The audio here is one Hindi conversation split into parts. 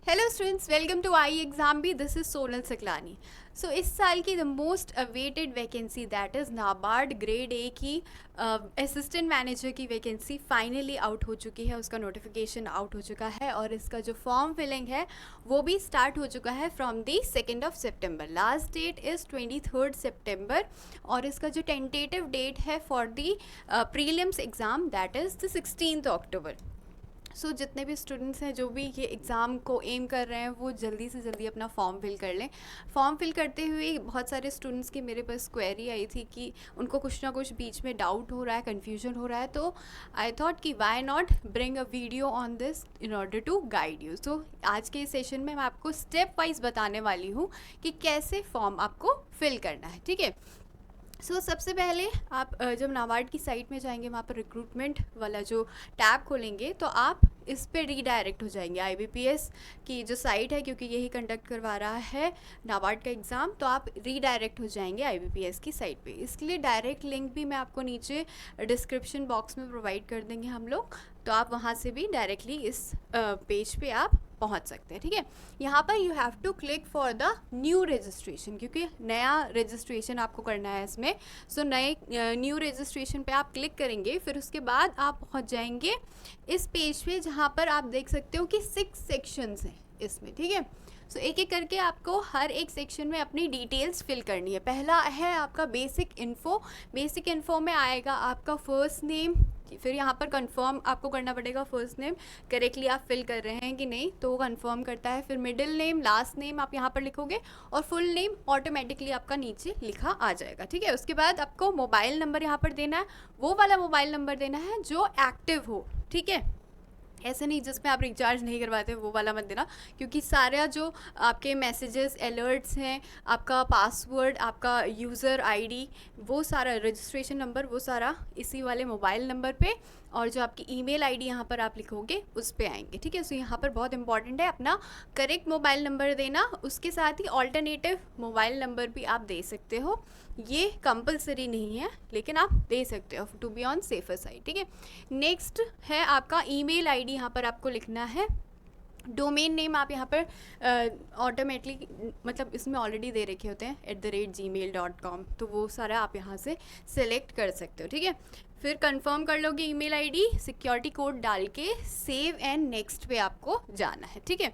Hello students, welcome to I exam भी। This is Sonal Saklani. So इस साल की the most awaited vacancy that is NABARD grade A की असिस्टेंट मैनेजर की वैकेंसी फाइनली आउट हो चुकी है। उसका नोटिफिकेशन आउट हो चुका है और इसका जो फॉर्म फिलिंग है वो भी स्टार्ट हो चुका है from the 2 September. Last that is 23 सितंबर और इसका जो टेंटेटिव डेट है for the prelims exam that is the 16 अक्टूबर। सो जितने भी स्टूडेंट्स हैं जो भी ये एग्ज़ाम को एम कर रहे हैं वो जल्दी से जल्दी अपना फॉर्म फिल कर लें। फॉर्म फिल करते हुए बहुत सारे स्टूडेंट्स की मेरे पास क्वेरी आई थी कि उनको कुछ ना कुछ बीच में डाउट हो रहा है, कन्फ्यूजन हो रहा है। तो आई थॉट कि why not bring a video on this in order to guide you. So आज के इस सेशन में मैं आपको स्टेप वाइज बताने वाली हूँ कि कैसे फॉर्म आपको फिल करना है। ठीक है। सबसे पहले आप जब नाबार्ड की साइट में जाएंगे वहाँ पर रिक्रूटमेंट वाला जो टैब खोलेंगे तो आप इस पे रीडायरेक्ट हो जाएंगे IBPS की जो साइट है, क्योंकि यही कंडक्ट करवा रहा है नाबार्ड का एग्ज़ाम। तो आप रीडायरेक्ट हो जाएंगे IBPS की साइट पे। इसके लिए डायरेक्ट लिंक भी मैं आपको नीचे डिस्क्रिप्शन बॉक्स में प्रोवाइड कर देंगे हम लोग, तो आप वहाँ से भी डायरेक्टली इस पेज पे आप पहुंच सकते हैं। ठीक है। यहाँ पर you have to click for the new registration, क्योंकि नया रजिस्ट्रेशन आपको करना है इसमें। नए न्यू रजिस्ट्रेशन पे आप क्लिक करेंगे, फिर उसके बाद आप पहुँच जाएंगे इस पेज पे जहाँ पर आप देख सकते हो कि 6 सेक्शंस हैं इसमें। ठीक है। एक एक करके आपको हर एक सेक्शन में अपनी डिटेल्स फिल करनी है। पहला है आपका बेसिक इन्फो। बेसिक इन्फो में आएगा आपका फर्स्ट नेम, फिर यहाँ पर कंफर्म आपको करना पड़ेगा फर्स्ट नेम करेक्टली आप फिल कर रहे हैं कि नहीं, तो वो कंफर्म करता है। फिर मिडिल नेम, लास्ट नेम आप यहाँ पर लिखोगे और फुल नेम ऑटोमेटिकली आपका नीचे लिखा आ जाएगा। ठीक है। उसके बाद आपको मोबाइल नंबर यहाँ पर देना है, वो वाला मोबाइल नंबर देना है जो एक्टिव हो। ठीक है। ऐसे नहीं जिसमें आप रिचार्ज नहीं करवाते, वो वाला मत देना, क्योंकि सारा जो आपके मैसेजेस अलर्ट्स हैं, आपका पासवर्ड, आपका यूज़र आईडी, वो सारा रजिस्ट्रेशन नंबर, वो सारा इसी वाले मोबाइल नंबर पे, और जो आपकी ईमेल आईडी यहाँ पर आप लिखोगे उस पे आएंगे। ठीक है। यहाँ पर बहुत इंपॉर्टेंट है अपना करेक्ट मोबाइल नंबर देना। उसके साथ ही ऑल्टरनेटिव मोबाइल नंबर भी आप दे सकते हो, ये कंपलसरी नहीं है लेकिन आप दे सकते हो to be on safer side. ठीक है। नेक्स्ट है आपका ईमेल आईडी, यहाँ पर आपको लिखना है। डोमेन नेम आप यहाँ पर ऑटोमेटिकली मतलब इसमें ऑलरेडी दे रखे होते हैं @gmail.com, तो वो सारा आप यहाँ से सिलेक्ट कर सकते हो। ठीक है। फिर कंफर्म कर लोगे ईमेल आईडी, सिक्योरिटी कोड डाल के सेव एंड नेक्स्ट पे आपको जाना है। ठीक है।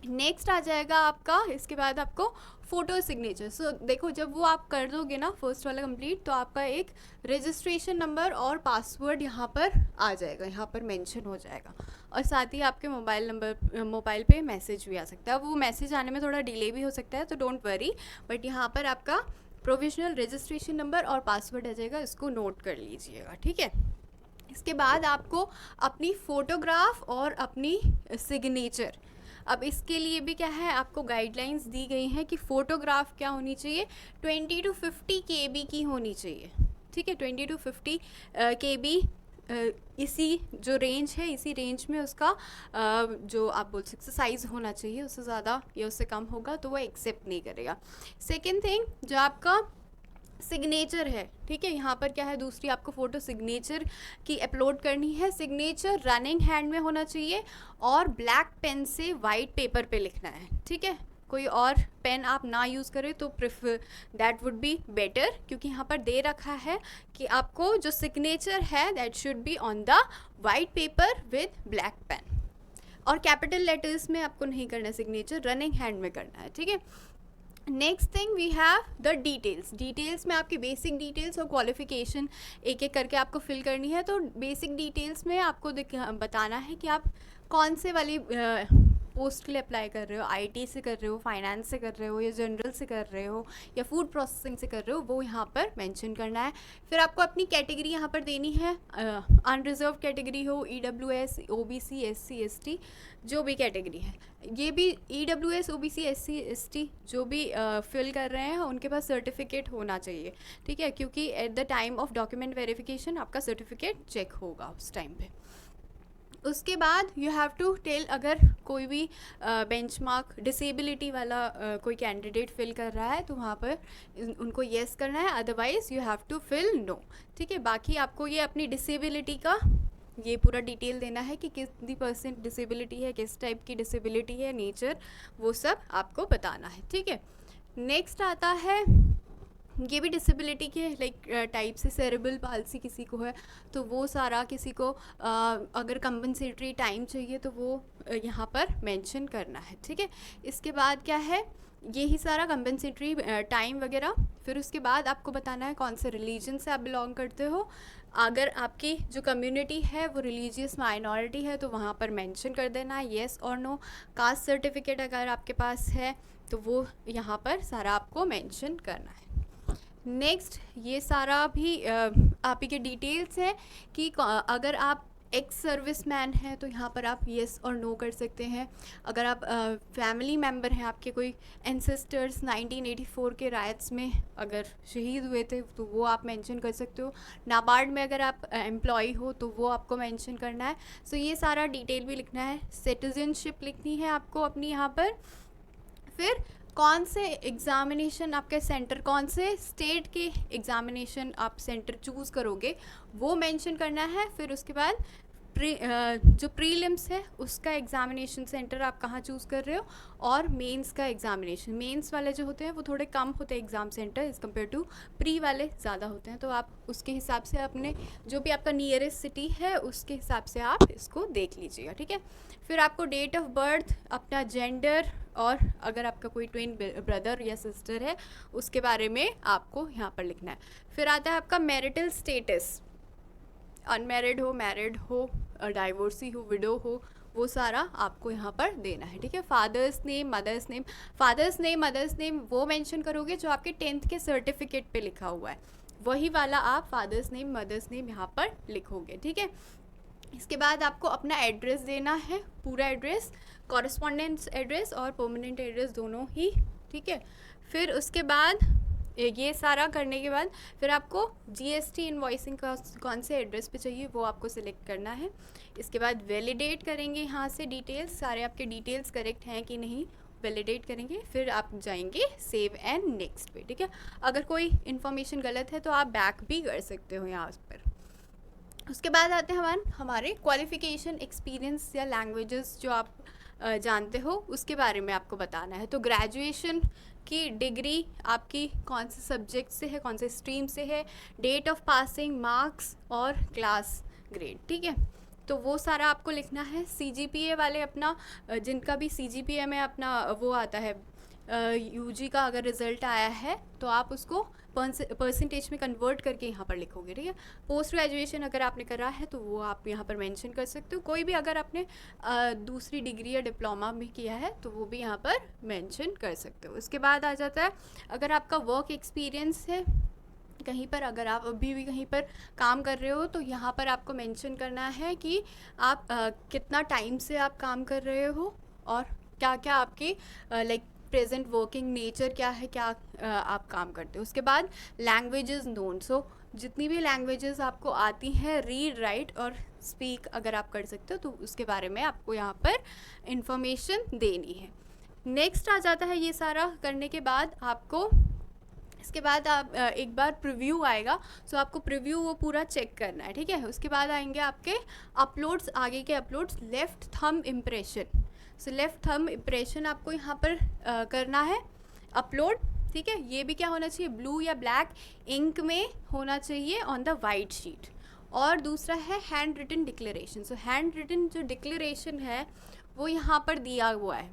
नेक्स्ट आ जाएगा आपका, इसके बाद आपको फ़ोटो सिग्नेचर। देखो जब वो आप कर दोगे ना फर्स्ट वाला कंप्लीट, तो आपका एक रजिस्ट्रेशन नंबर और पासवर्ड यहाँ पर आ जाएगा, यहाँ पर मेंशन हो जाएगा, और साथ ही आपके मोबाइल पे मैसेज भी आ सकता है। वो मैसेज आने में थोड़ा डिले भी हो सकता है, तो डोंट वरी, बट यहाँ पर आपका प्रोविजनल रजिस्ट्रेशन नंबर और पासवर्ड आ जाएगा, इसको नोट कर लीजिएगा। ठीक है। इसके बाद आपको अपनी फ़ोटोग्राफ और अपनी सिग्नेचर, अब इसके लिए भी क्या है, आपको गाइडलाइंस दी गई हैं कि फ़ोटोग्राफ क्या होनी चाहिए, 20 to 50 KB की होनी चाहिए। ठीक है। 20 to 50 KB, इसी जो रेंज है, इसी रेंज में उसका जो आप बोल सकते साइज़ होना चाहिए। उससे ज़्यादा या उससे कम होगा तो वो एक्सेप्ट नहीं करेगा। सेकेंड थिंग, जो आपका सिग्नेचर है, ठीक है, यहाँ पर क्या है, दूसरी आपको फ़ोटो सिग्नेचर की अपलोड करनी है। सिग्नेचर रनिंग हैंड में होना चाहिए और ब्लैक पेन से वाइट पेपर पे लिखना है। ठीक है। कोई और पेन आप ना यूज़ करें तो prefer that would be better, क्योंकि यहाँ पर दे रखा है कि आपको जो सिग्नेचर है that should be on the white paper with black pen, और कैपिटल लेटर्स में आपको नहीं करना है सिग्नेचर, रनिंग हैंड में करना है। ठीक है। Next thing we have the details में आपकी बेसिक डिटेल्स और क्वालिफिकेशन एक एक करके आपको फिल करनी है। तो बेसिक डिटेल्स में आपको बताना है कि आप कौन से वाली पोस्ट के लिए अप्लाई कर रहे हो, IT से कर रहे हो, फाइनेंस से कर रहे हो, या जनरल से कर रहे हो, या फूड प्रोसेसिंग से कर रहे हो, वो यहाँ पर मेंशन करना है। फिर आपको अपनी कैटेगरी यहाँ पर देनी है, अनरिजर्व कैटेगरी हो, EWS, OBC, SC ST, जो भी कैटेगरी है। ये भी EWS, OBC, SC ST जो भी फिल कर रहे हैं उनके पास सर्टिफिकेट होना चाहिए। ठीक है। क्योंकि at the time of document verification आपका सर्टिफिकेट चेक होगा उस टाइम पे। उसके बाद यू हैव टू टेल, अगर कोई भी बेंचमार्क डिसेबिलिटी वाला कोई कैंडिडेट फिल कर रहा है तो वहाँ पर उनको येस करना है, otherwise you have to fill no. ठीक है। बाकी आपको ये अपनी डिसेबिलिटी का ये पूरा डिटेल देना है कि कितनी % डिसेबिलिटी है, किस टाइप की डिसेबिलिटी है, नेचर, वो सब आपको बताना है, ठीक है। नेक्स्ट आता है, ये भी डिसेबिलिटी के लाइक टाइप से, सेरेब्रल पाल्सी किसी को है तो वो सारा, किसी को अगर कंपनसेटरी टाइम चाहिए तो वो यहाँ पर मेंशन करना है, ठीक है। इसके बाद क्या है, यही सारा कंपनसेटरी टाइम वगैरह। फिर उसके बाद आपको बताना है कौन से रिलीजन से आप बिलोंग करते हो। अगर आपकी जो कम्युनिटी है वो रिलीजियस माइनॉरिटी है तो वहाँ पर मेंशन कर देना है येस और नो। कास्ट सर्टिफिकेट अगर आपके पास है तो वो यहाँ पर सारा आपको मेंशन करना है। नेक्स्ट, ये सारा भी आप ही के डिटेल्स है कि अगर आप एक्स सर्विस मैन हैं तो यहाँ पर आप येस और नो कर सकते हैं। अगर आप फैमिली मेम्बर हैं, आपके कोई एंसेस्टर्स 1984 के राइट्स में अगर शहीद हुए थे तो वो आप मेंशन कर सकते हो। नाबार्ड में अगर आप एम्प्लॉय हो तो वो आपको मेंशन करना है। सो ये सारा डिटेल भी लिखना है। सिटीजनशिप लिखनी है आपको अपनी यहाँ पर। फिर कौन से एग्ज़ामिनेशन आपके सेंटर, कौन से स्टेट के एग्ज़ामिनेशन आप सेंटर चूज़ करोगे वो मेंशन करना है। फिर उसके बाद जो प्रीलिम्स है उसका एग्ज़ामिनेशन सेंटर आप कहाँ चूज़ कर रहे हो, और मेंस का एग्ज़ामिनेशन। मेंस वाले जो होते हैं वो थोड़े कम होते हैं exam centre as compare to pre वाले ज़्यादा होते हैं, तो आप उसके हिसाब से अपने जो भी आपका नियरेस्ट सिटी है उसके हिसाब से आप इसको देख लीजिएगा, ठीक है। फिर आपको डेट ऑफ बर्थ, अपना जेंडर, और अगर आपका कोई ट्विन ब्रदर या सिस्टर है उसके बारे में आपको यहाँ पर लिखना है। फिर आता है आपका मैरिटल स्टेटस, अनमैरिड हो, मैरिड हो, डाइवोर्सी हो, विडो हो, वो सारा आपको यहाँ पर देना है, ठीक है। Father's name, mother's name, father's name mother's name वो मेंशन करोगे जो आपके 10th के सर्टिफिकेट पे लिखा हुआ है, वही वाला आप फादर्स नेम मदर्स नेम यहाँ पर लिखोगे, ठीक है। इसके बाद आपको अपना एड्रेस देना है, पूरा एड्रेस, कॉरेस्पॉन्डेंस एड्रेस और परमानेंट एड्रेस दोनों ही, ठीक है। फिर उसके बाद ये सारा करने के बाद फिर आपको जीएसटी इनवॉइसिंग का कौन से एड्रेस पे चाहिए वो आपको सिलेक्ट करना है। इसके बाद वैलिडेट करेंगे यहाँ से डिटेल्स, सारे आपके डिटेल्स करेक्ट हैं कि नहीं वैलिडेट करेंगे। फिर आप जाएंगे सेव एंड नेक्स्ट पे, ठीक है। अगर कोई इन्फॉर्मेशन गलत है तो आप बैक भी कर सकते हो यहाँ पर। उसके बाद आते हैं हमारे क्वालिफ़िकेशन, एक्सपीरियंस या लैंग्वेजेस जो आप जानते हो उसके बारे में आपको बताना है। तो ग्रेजुएशन की डिग्री आपकी कौन से सब्जेक्ट से है, कौन से स्ट्रीम से है, डेट ऑफ पासिंग, मार्क्स और क्लास ग्रेड, ठीक है। तो वो सारा आपको लिखना है। सीजीपीए वाले अपना जिनका भी सीजीपीए में अपना वो आता है यूजी का अगर रिज़ल्ट आया है तो आप उसको परसेंटेज में कन्वर्ट करके यहाँ पर लिखोगे, ठीक है। पोस्ट ग्रेजुएशन अगर आपने करा है तो वो आप यहाँ पर मेंशन कर सकते हो। कोई भी अगर आपने दूसरी डिग्री या डिप्लोमा भी किया है तो वो भी यहाँ पर मेंशन कर सकते हो। उसके बाद आ जाता है अगर आपका वर्क एक्सपीरियंस है कहीं पर, अगर आप अभी भी कहीं पर काम कर रहे हो तो यहाँ पर आपको मेंशन करना है कि आप कितना टाइम से आप काम कर रहे हो और क्या क्या आपकी लाइक प्रेजेंट वर्किंग नेचर क्या है, क्या आप काम करते हो। उसके बाद लैंग्वेजेस नोन, सो जितनी भी लैंग्वेजेस आपको आती हैं, रीड, राइट और स्पीक अगर आप कर सकते हो तो उसके बारे में आपको यहाँ पर इंफॉर्मेशन देनी है। नेक्स्ट आ जाता है ये सारा करने के बाद आपको, इसके बाद आप एक बार प्रीव्यू आएगा, सो आपको प्रीव्यू वो पूरा चेक करना है, ठीक है। उसके बाद आएंगे आपके अपलोड्स, आगे के अपलोड्स, लेफ़्ट थंब इम्प्रेशन। सो लेफ़्ट थंब इम्प्रेशन आपको यहाँ पर करना है अपलोड, ठीक है। ये भी क्या होना चाहिए, ब्लू या ब्लैक इंक में होना चाहिए ऑन द वाइट शीट। और दूसरा है hand written declaration. So hand written जो डिक्लेरेशन है वो यहाँ पर दिया हुआ है,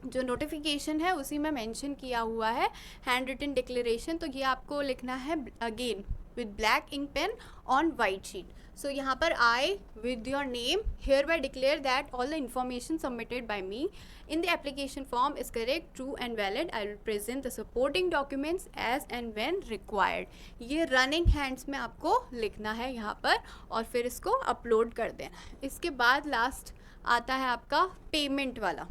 जो नोटिफिकेशन है उसी में मेंशन किया हुआ है हैंड रिटन डिक्लेरेशन। तो ये आपको लिखना है again with black ink pen on white sheet. So यहाँ पर I with your name hereby declare that all the information submitted by me in the application form is correct, true and valid. I will present the supporting documents as and when required. ये रनिंग हैंड्स में आपको लिखना है यहाँ पर और फिर इसको अपलोड कर देना है। इसके बाद लास्ट आता है आपका पेमेंट वाला,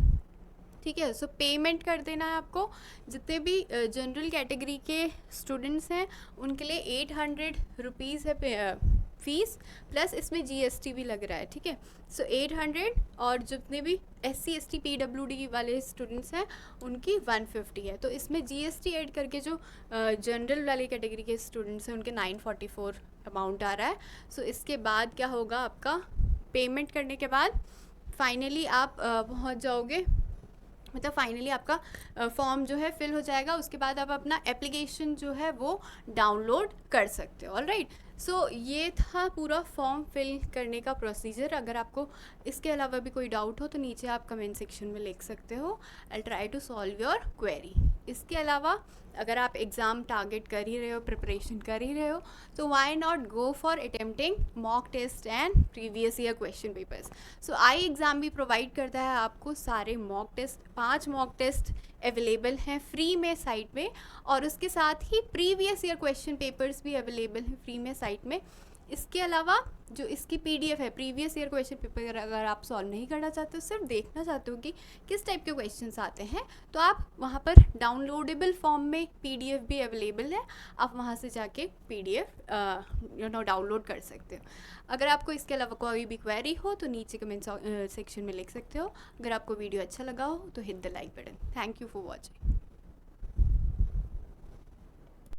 ठीक है। सो पेमेंट कर देना है आपको। जितने भी जनरल कैटेगरी के स्टूडेंट्स हैं उनके लिए 800 रुपीज़ है फीस प्लस इसमें GST भी लग रहा है, ठीक है। सो 800 और जितने भी SC ST PWD वाले स्टूडेंट्स हैं उनकी 150 है। तो इसमें GST ऐड करके जो जनरल वाली कैटेगरी के स्टूडेंट्स हैं उनके 944 अमाउंट आ रहा है। सो इसके बाद क्या होगा, आपका पेमेंट करने के बाद फाइनली आप पहुंच जाओगे, मतलब फाइनली आपका फॉर्म जो है फिल हो जाएगा। उसके बाद आप अपना एप्लीकेशन जो है वो डाउनलोड कर सकते हो। ऑलराइट, सो ये था पूरा फॉर्म फिल करने का प्रोसीजर। अगर आपको इसके अलावा भी कोई डाउट हो तो नीचे आप कमेंट सेक्शन में लिख सकते हो। I try to solve your query. इसके अलावा अगर आप एग्ज़ाम टारगेट कर ही रहे हो, प्रिपरेशन कर ही रहे हो, तो why not go for attempting mock test and previous year question papers. So I exam भी प्रोवाइड करता है आपको सारे mock test, 5 mock test available हैं फ्री में साइट में, और उसके साथ ही प्रीवियस ईयर क्वेश्चन पेपर्स भी अवेलेबल हैं फ्री में साइट में। इसके अलावा जो इसकी PDF है, प्रीवियस ईयर क्वेश्चन पेपर अगर आप सॉल्व नहीं करना चाहते हो, सिर्फ देखना चाहते हो कि किस टाइप के क्वेश्चंस आते हैं, तो आप वहाँ पर डाउनलोडेबल फॉर्म में PDF भी अवेलेबल है, आप वहाँ से जाके PDF डाउनलोड कर सकते हो। अगर आपको इसके अलावा कोई भी क्वेरी हो तो नीचे कमेंट सेक्शन में लिख सकते हो। अगर आपको वीडियो अच्छा लगा हो तो hit the like button. Thank you for watching.